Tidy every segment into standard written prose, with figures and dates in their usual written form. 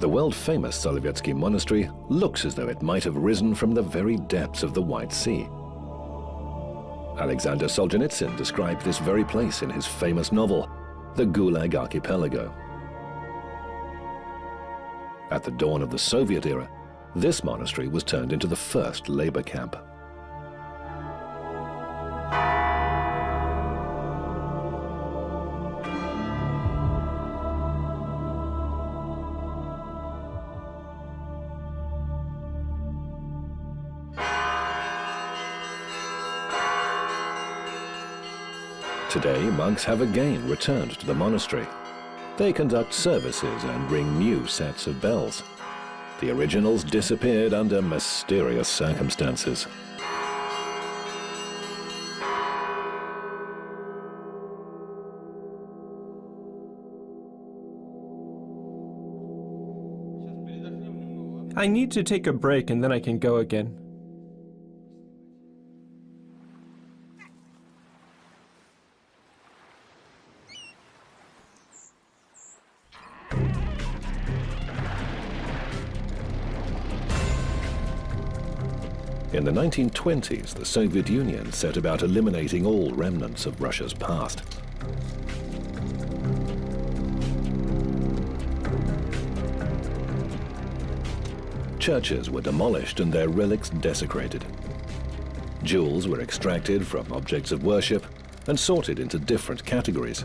The world-famous Solovetsky monastery looks as though it might have risen from the very depths of the White Sea. Alexander Solzhenitsyn described this very place in his famous novel, The Gulag Archipelago. At the dawn of the Soviet era, this monastery was turned into the first labor camp. Today, monks have again returned to the monastery. They conduct services and ring new sets of bells. The originals disappeared under mysterious circumstances. I need to take a break and then I can go again. In the 1920s, the Soviet Union set about eliminating all remnants of Russia's past. Churches were demolished and their relics desecrated. Jewels were extracted from objects of worship and sorted into different categories.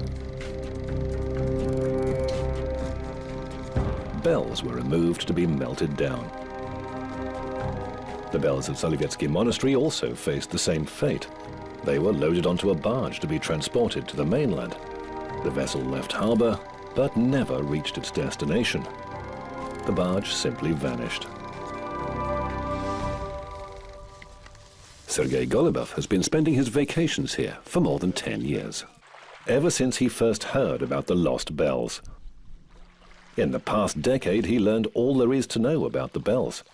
Bells were removed to be melted down. The bells of Solovetsky Monastery also faced the same fate. They were loaded onto a barge to be transported to the mainland. The vessel left harbor, but never reached its destination. The barge simply vanished. Sergei Golubev has been spending his vacations here for more than 10 years. Ever since he first heard about the lost bells. In the past decade, he learned all there is to know about the bells.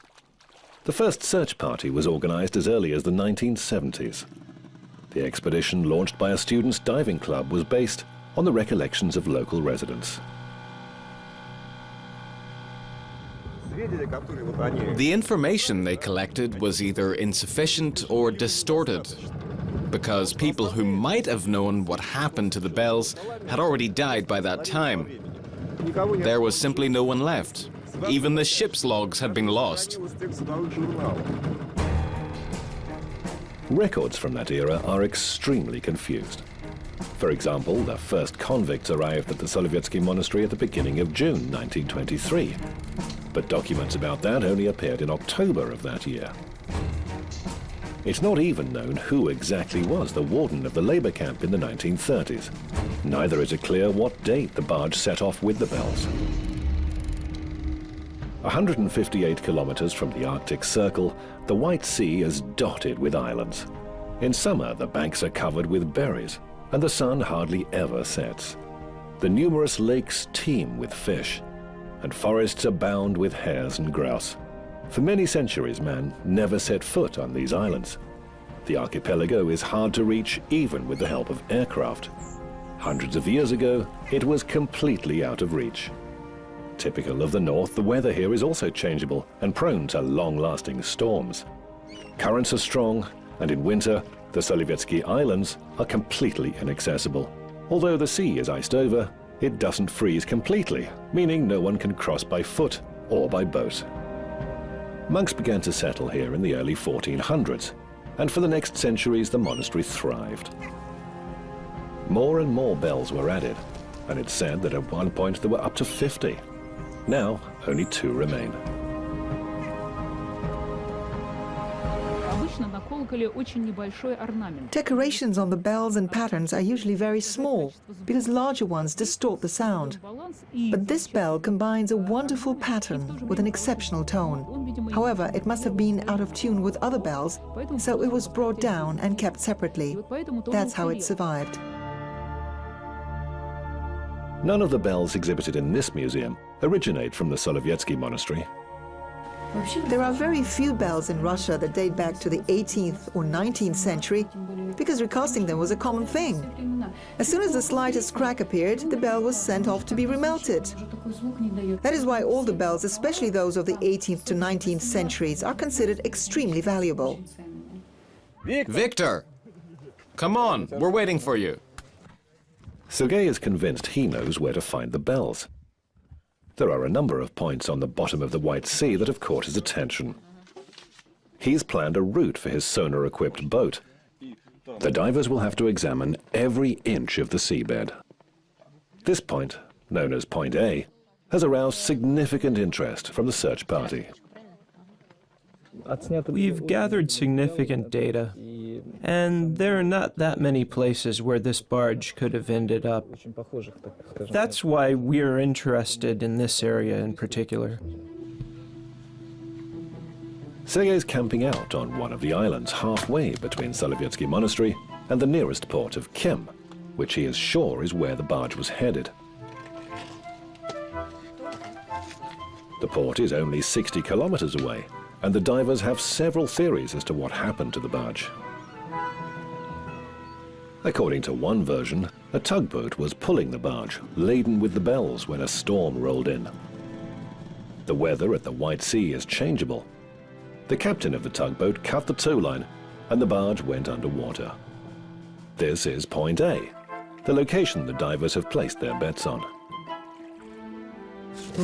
The first search party was organized as early as the 1970s. The expedition, launched by a students' diving club, was based on the recollections of local residents. The information they collected was either insufficient or distorted, because people who might have known what happened to the bells had already died by that time. There was simply no one left. Even the ship's logs had been lost. Records from that era are extremely confused. For example, the first convicts arrived at the Solovetsky monastery at the beginning of June 1923. But documents about that only appeared in October of that year. It's not even known who exactly was the warden of the labor camp in the 1930s. Neither is it clear what date the barge set off with the bells. 158 kilometers from the Arctic Circle, the White Sea is dotted with islands. In summer, the banks are covered with berries, and the sun hardly ever sets. The numerous lakes teem with fish, and forests abound with hares and grouse. For many centuries, man never set foot on these islands. The archipelago is hard to reach even with the help of aircraft. Hundreds of years ago, it was completely out of reach. Typical of the north, the weather here is also changeable and prone to long-lasting storms. Currents are strong, and in winter, the Solovetsky Islands are completely inaccessible. Although the sea is iced over, it doesn't freeze completely, meaning no one can cross by foot or by boat. Monks began to settle here in the early 1400s, and for the next centuries the monastery thrived. More and more bells were added, and it's said that at one point there were up to 50. Now, only 2 remain. Decorations on the bells and patterns are usually very small because larger ones distort the sound. But this bell combines a wonderful pattern with an exceptional tone. However, it must have been out of tune with other bells, so it was brought down and kept separately. That's how it survived. None of the bells exhibited in this museum originate from the Solovetsky monastery. There are very few bells in Russia that date back to the 18th or 19th century because recasting them was a common thing. As soon as the slightest crack appeared, the bell was sent off to be remelted. That is why all the bells, especially those of the 18th to 19th centuries, are considered extremely valuable. Viktor! Come on, we're waiting for you. Sergei is convinced he knows where to find the bells. There are a number of points on the bottom of the White Sea that have caught his attention. He's planned a route for his sonar-equipped boat. The divers will have to examine every inch of the seabed. This point, known as Point A, has aroused significant interest from the search party. We've gathered significant data, and there are not that many places where this barge could have ended up. That's why we're interested in this area in particular. Sergei's camping out on one of the islands halfway between Solovetsky monastery and the nearest port of Kem, which he is sure is where the barge was headed. The port is only 60 kilometers away, and the divers have several theories as to what happened to the barge. According to one version, a tugboat was pulling the barge, laden with the bells, when a storm rolled in. The weather at the White Sea is changeable. The captain of the tugboat cut the tow line, and the barge went underwater. This is Point A, the location the divers have placed their bets on.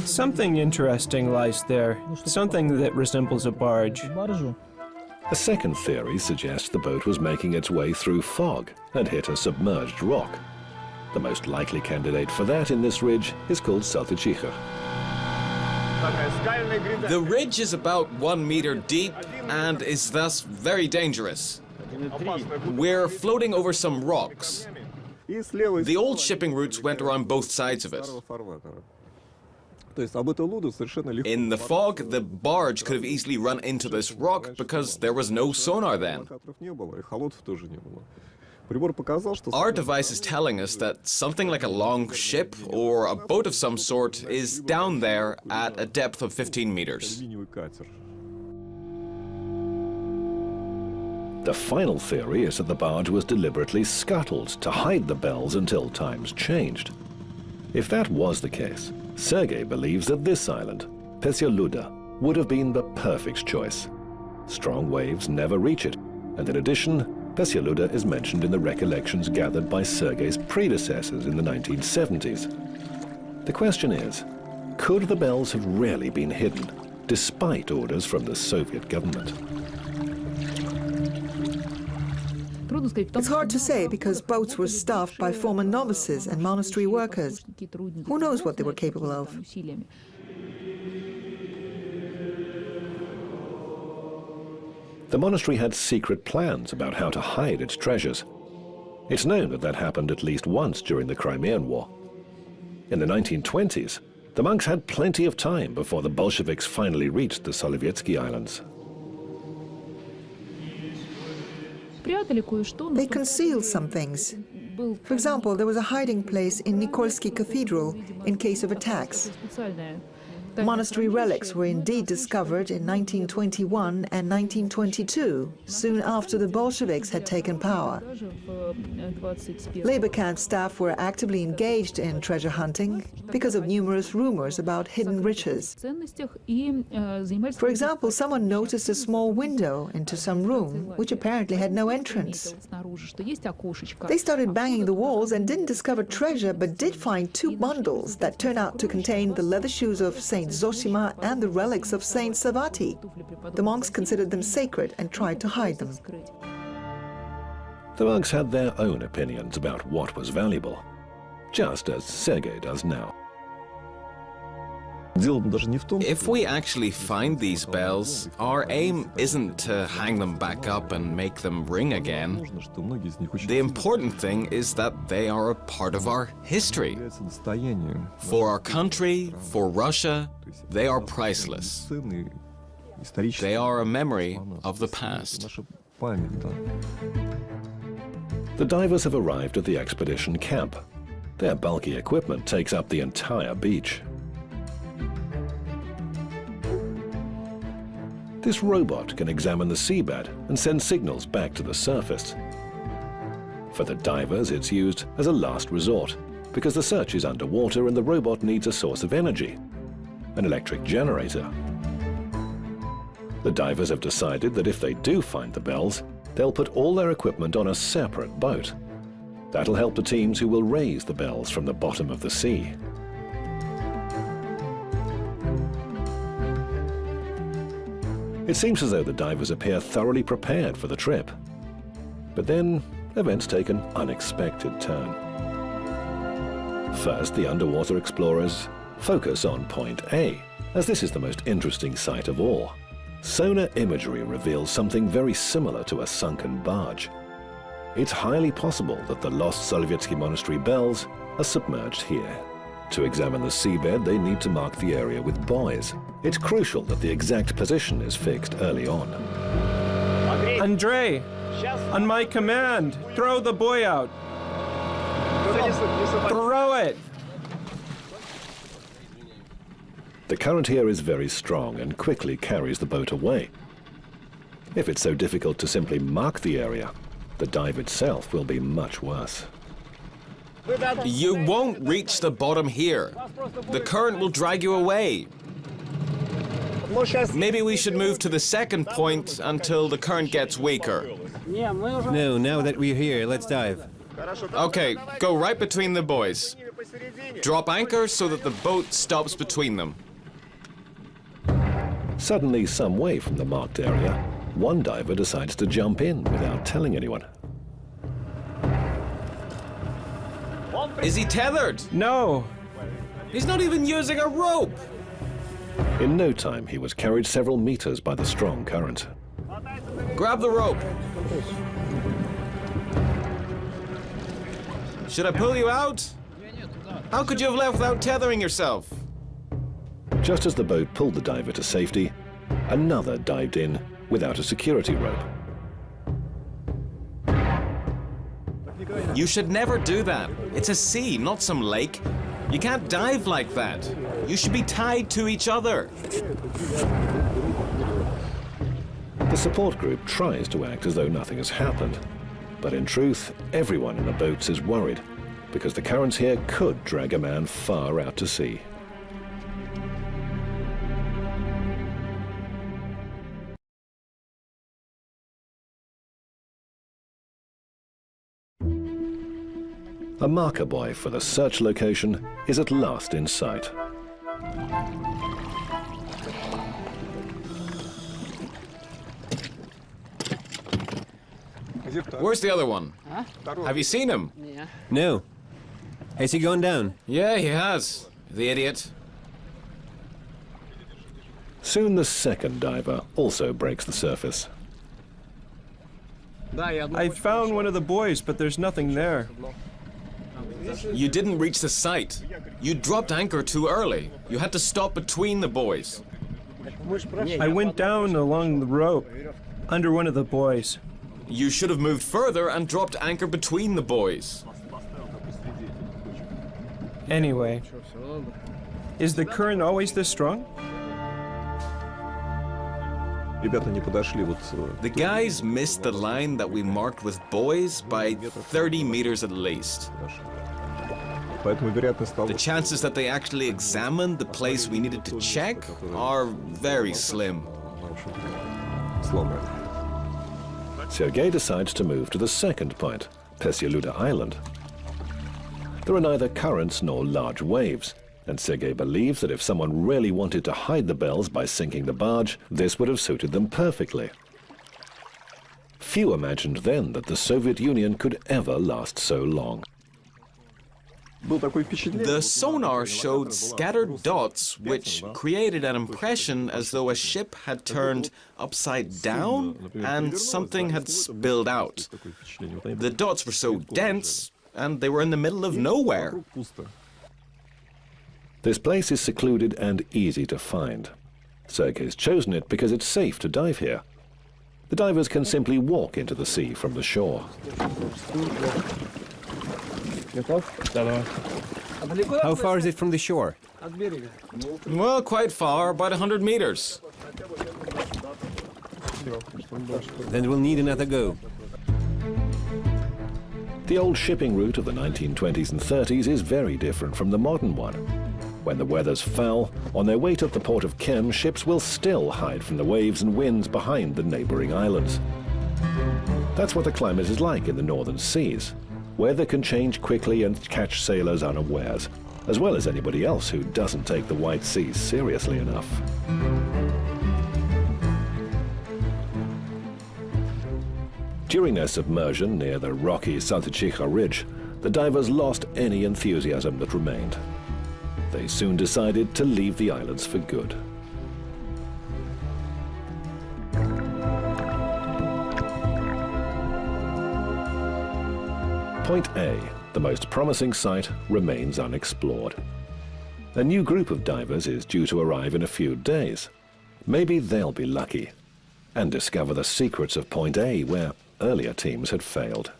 Something interesting lies there, something that resembles a barge. A second theory suggests the boat was making its way through fog and hit a submerged rock. The most likely candidate for that in this ridge is called Saltychicha. The ridge is about 1 meter deep and is thus very dangerous. We're floating over some rocks. The old shipping routes went around both sides of it. In the fog, the barge could have easily run into this rock because there was no sonar then. Our device is telling us that something like a long ship or a boat of some sort is down there at a depth of 15 meters. The final theory is that the barge was deliberately scuttled to hide the bells until times changed. If that was the case, Sergei believes that this island, Pesyaluda, would have been the perfect choice. Strong waves never reach it, and in addition, Pesyaluda is mentioned in the recollections gathered by Sergei's predecessors in the 1970s. The question is, could the bells have really been hidden, despite orders from the Soviet government? It's hard to say because boats were staffed by former novices and monastery workers. Who knows what they were capable of? The monastery had secret plans about how to hide its treasures. It's known that that happened at least once during the Crimean War. In the 1920s, the monks had plenty of time before the Bolsheviks finally reached the Solovetsky Islands. They concealed some things. For example, there was a hiding place in Nikolsky Cathedral in case of attacks. Monastery relics were indeed discovered in 1921 and 1922, soon after the Bolsheviks had taken power. Labor camp staff were actively engaged in treasure hunting because of numerous rumors about hidden riches. For example, someone noticed a small window into some room, which apparently had no entrance. They started banging the walls and didn't discover treasure, but did find 2 bundles that turned out to contain the leather shoes of Saint Zosima and the relics of Saint Savati. The monks considered them sacred and tried to hide them. The monks had their own opinions about what was valuable, just as Sergei does now. If we actually find these bells, our aim isn't to hang them back up and make them ring again. The important thing is that they are a part of our history. For our country, for Russia, they are priceless. They are a memory of the past. The divers have arrived at the expedition camp. Their bulky equipment takes up the entire beach. This robot can examine the seabed and send signals back to the surface. For the divers, it's used as a last resort, because the search is underwater and the robot needs a source of energy, an electric generator. The divers have decided that if they do find the bells, they'll put all their equipment on a separate boat. That'll help the teams who will raise the bells from the bottom of the sea. It seems as though the divers appear thoroughly prepared for the trip. But then, events take an unexpected turn. First, the underwater explorers focus on point A, as this is the most interesting sight of all. Sonar imagery reveals something very similar to a sunken barge. It's highly possible that the lost Solovetsky monastery bells are submerged here. To examine the seabed, they need to mark the area with buoys. It's crucial that the exact position is fixed early on. Andrei, on my command, throw the buoy out. Throw it! The current here is very strong and quickly carries the boat away. If it's so difficult to simply mark the area, the dive itself will be much worse. You won't reach the bottom here. The current will drag you away. Maybe we should move to the second point until the current gets weaker. No, now that we're here, let's dive. Okay, go right between the buoys. Drop anchor so that the boat stops between them. Suddenly, some way from the marked area, one diver decides to jump in without telling anyone. Is he tethered? No. He's not even using a rope. In no time, he was carried several meters by the strong current. Grab the rope. Should I pull you out? How could you have left without tethering yourself? Just as the boat pulled the diver to safety, another dived in without a security rope. You should never do that. It's a sea, not some lake. You can't dive like that. You should be tied to each other. The support group tries to act as though nothing has happened. But in truth, everyone in the boats is worried, because the currents here could drag a man far out to sea. A marker buoy for the search location is at last in sight. Where's the other one? Have you seen him? No. Has he gone down? Yeah, he has. The idiot. Soon the second diver also breaks the surface. I found one of the buoys, but there's nothing there. You didn't reach the site. You dropped anchor too early. You had to stop between the buoys. I went down along the rope, under one of the buoys. You should have moved further and dropped anchor between the buoys. Anyway, is the current always this strong? The guys missed the line that we marked with buoys by 30 meters at least. The chances that they actually examined the place we needed to check are very slim. Sergei decides to move to the second point, Pesyaluda Island. There are neither currents nor large waves, and Sergei believes that if someone really wanted to hide the bells by sinking the barge, this would have suited them perfectly. Few imagined then that the Soviet Union could ever last so long. The sonar showed scattered dots, which created an impression as though a ship had turned upside down and something had spilled out. The dots were so dense, and they were in the middle of nowhere. This place is secluded and easy to find. Sergei's chosen it because it's safe to dive here. The divers can simply walk into the sea from the shore. How far is it from the shore? Well, quite far, about 100 meters. Then we'll need another go. The old shipping route of the 1920s and 30s is very different from the modern one. When the weather's foul, on their way to the port of Kem, ships will still hide from the waves and winds behind the neighboring islands. That's what the climate is like in the northern seas. Weather can change quickly and catch sailors unawares, as well as anybody else who doesn't take the White Sea seriously enough. During their submersion near the rocky Saltychikha Ridge, the divers lost any enthusiasm that remained. They soon decided to leave the islands for good. Point A, the most promising site, remains unexplored. A new group of divers is due to arrive in a few days. Maybe they'll be lucky and discover the secrets of Point A, where earlier teams had failed.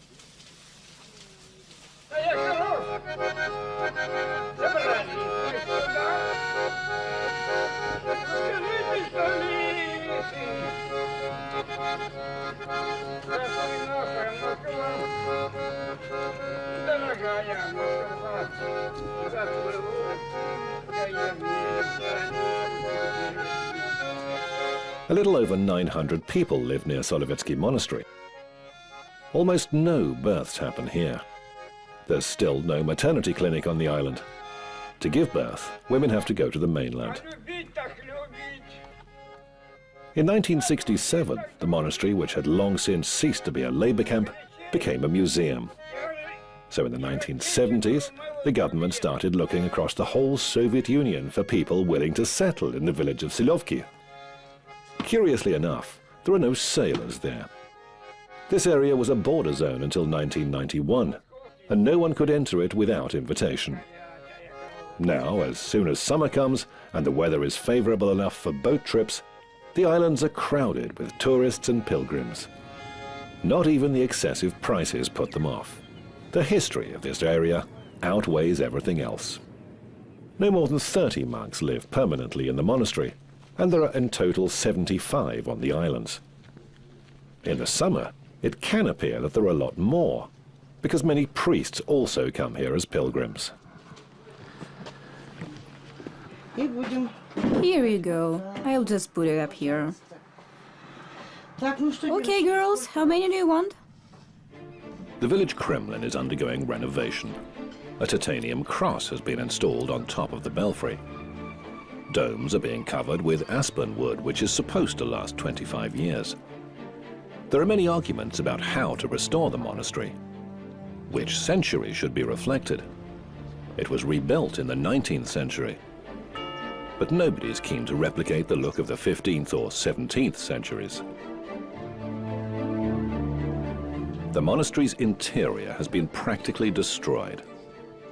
A little over 900 people live near Solovetsky monastery. Almost no births happen here. There's still no maternity clinic on the island. To give birth, women have to go to the mainland. In 1967, the monastery, which had long since ceased to be a labor camp, became a museum. So in the 1970s, the government started looking across the whole Soviet Union for people willing to settle in the village of Solovki. Curiously enough, there are no sailors there. This area was a border zone until 1991, and no one could enter it without invitation. Now, as soon as summer comes and the weather is favorable enough for boat trips, the islands are crowded with tourists and pilgrims. Not even the excessive prices put them off. The history of this area outweighs everything else. No more than 30 monks live permanently in the monastery, and there are in total 75 on the islands. In the summer, it can appear that there are a lot more, because many priests also come here as pilgrims. Here you go. I'll just put it up here. Okay, girls, how many do you want? The village Kremlin is undergoing renovation. A titanium cross has been installed on top of the belfry. Domes are being covered with aspen wood, which is supposed to last 25 years. There are many arguments about how to restore the monastery. Which century should be reflected? It was rebuilt in the 19th century. But nobody is keen to replicate the look of the 15th or 17th centuries. The monastery's interior has been practically destroyed.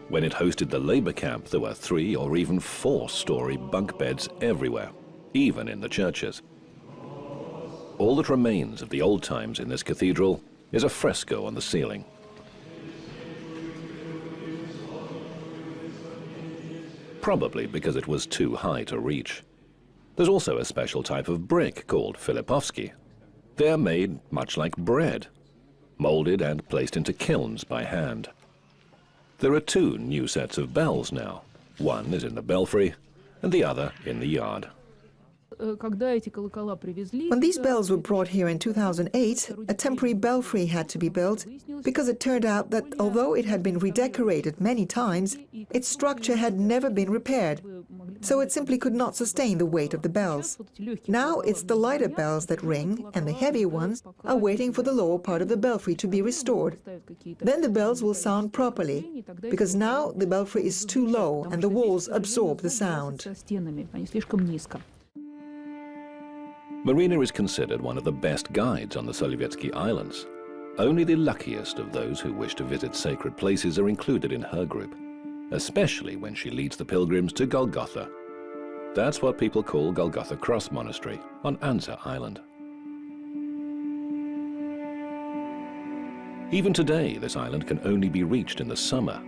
When it hosted the labor camp, there were 3 or even 4-story bunk beds everywhere, even in the churches. All that remains of the old times in this cathedral is a fresco on the ceiling. Probably because it was too high to reach. There's also a special type of brick called Filipovsky. They're made much like bread, molded and placed into kilns by hand. There are 2 new sets of bells now. One is in the belfry and the other in the yard. When these bells were brought here in 2008, a temporary belfry had to be built because it turned out that although it had been redecorated many times, its structure had never been repaired, so it simply could not sustain the weight of the bells. Now it's the lighter bells that ring, and the heavy ones are waiting for the lower part of the belfry to be restored. Then the bells will sound properly, because now the belfry is too low and the walls absorb the sound. Marina is considered one of the best guides on the Solovetsky Islands. Only the luckiest of those who wish to visit sacred places are included in her group, especially when she leads the pilgrims to Golgotha. That's what people call Golgotha Cross Monastery on Anza Island. Even today, this island can only be reached in the summer.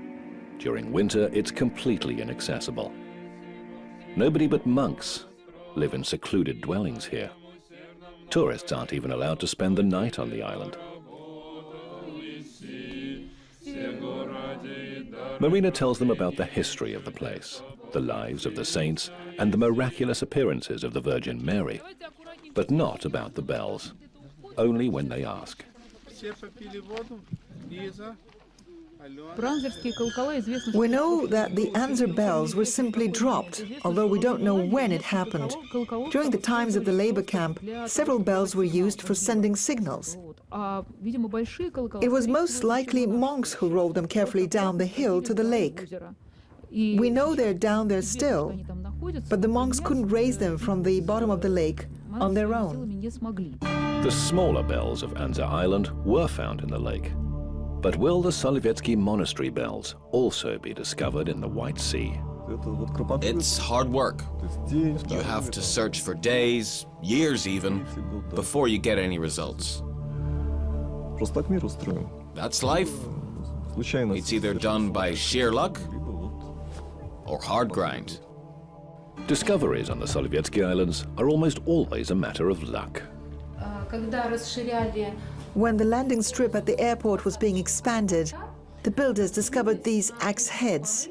During winter, it's completely inaccessible. Nobody but monks live in secluded dwellings here. Tourists aren't even allowed to spend the night on the island. Marina tells them about the history of the place, the lives of the saints, and the miraculous appearances of the Virgin Mary, but not about the bells, only when they ask. We know that the Anzer bells were simply dropped, although we don't know when it happened. During the times of the labor camp, several bells were used for sending signals. It was most likely monks who rolled them carefully down the hill to the lake. We know they're down there still, but the monks couldn't raise them from the bottom of the lake on their own. The smaller bells of Anzer Island were found in the lake. But will the Solovetsky monastery bells also be discovered in the White Sea? It's hard work. You have to search for days, years even, before you get any results. That's life. It's either done by sheer luck or hard grind. Discoveries on the Solovetsky Islands are almost always a matter of luck. When the landing strip at the airport was being expanded, the builders discovered these axe heads.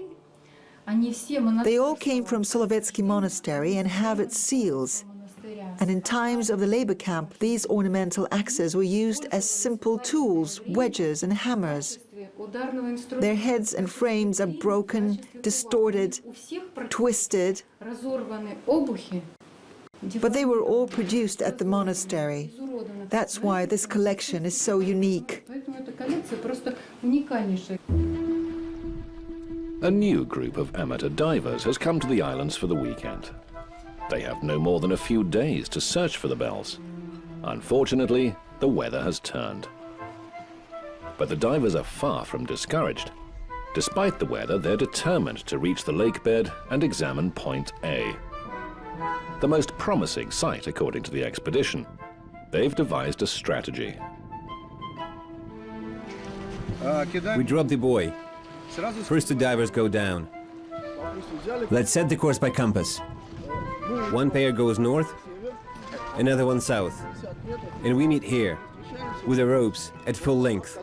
They all came from Solovetsky monastery and have its seals. And in times of the labor camp, these ornamental axes were used as simple tools, wedges and hammers. Their heads and frames are broken, distorted, twisted, but they were all produced at the monastery. That's why this collection is so unique. A new group of amateur divers has come to the islands for the weekend. They have no more than a few days to search for the bells. Unfortunately, the weather has turned. But the divers are far from discouraged. Despite the weather, they're determined to reach the lake bed and examine Point A. The most promising site, according to the expedition. They've devised a strategy. We drop the buoy. First, the divers go down. Let's set the course by compass. One pair goes north, another one south. And we meet here, with the ropes at full length.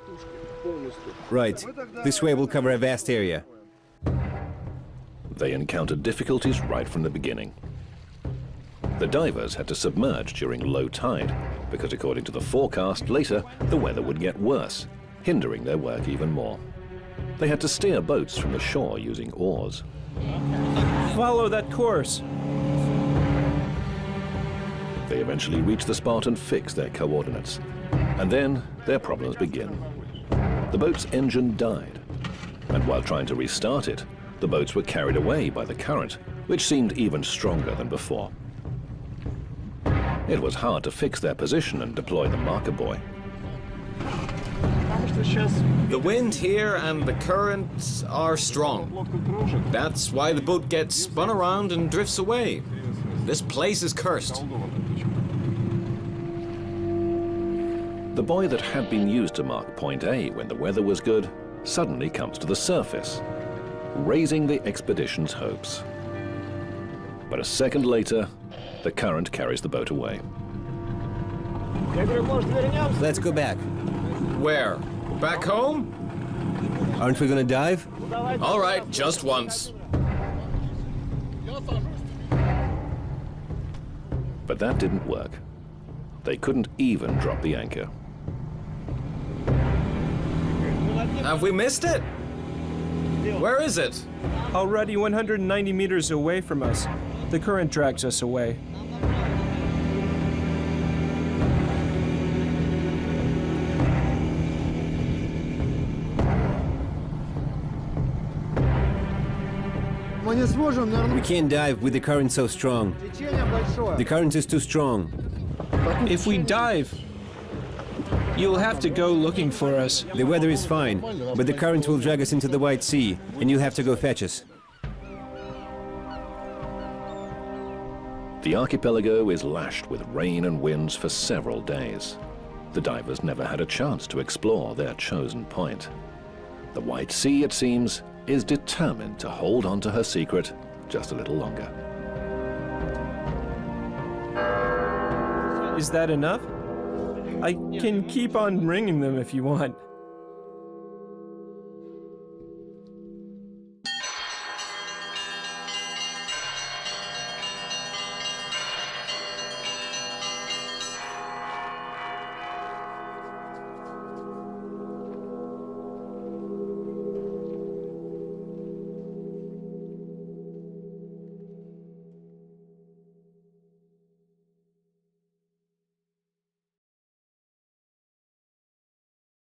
Right, this way we'll cover a vast area. They encountered difficulties right from the beginning. The divers had to submerge during low tide, because according to the forecast later, the weather would get worse, hindering their work even more. They had to steer boats from the shore using oars. Follow that course. They eventually reach the spot and fix their coordinates. And then their problems begin. The boat's engine died, and while trying to restart it, the boats were carried away by the current, which seemed even stronger than before. It was hard to fix their position and deploy the marker buoy. The wind here and the currents are strong. That's why the boat gets spun around and drifts away. This place is cursed. The buoy that had been used to mark Point A when the weather was good suddenly comes to the surface, raising the expedition's hopes. But a second later, the current carries the boat away. Let's go back. Where? Back home? Aren't we gonna dive? All right, just once. But that didn't work. They couldn't even drop the anchor. Have we missed it? Where is it? Already 190 meters away from us. The current drags us away. We can't dive with the current so strong. The current is too strong. If we dive, you'll have to go looking for us. The weather is fine, but the current will drag us into the White Sea, and you'll have to go fetch us. The archipelago is lashed with rain and winds for several days. The divers never had a chance to explore their chosen point. The White Sea, it seems, is determined to hold on to her secret just a little longer. Is that enough? I can keep on ringing them if you want.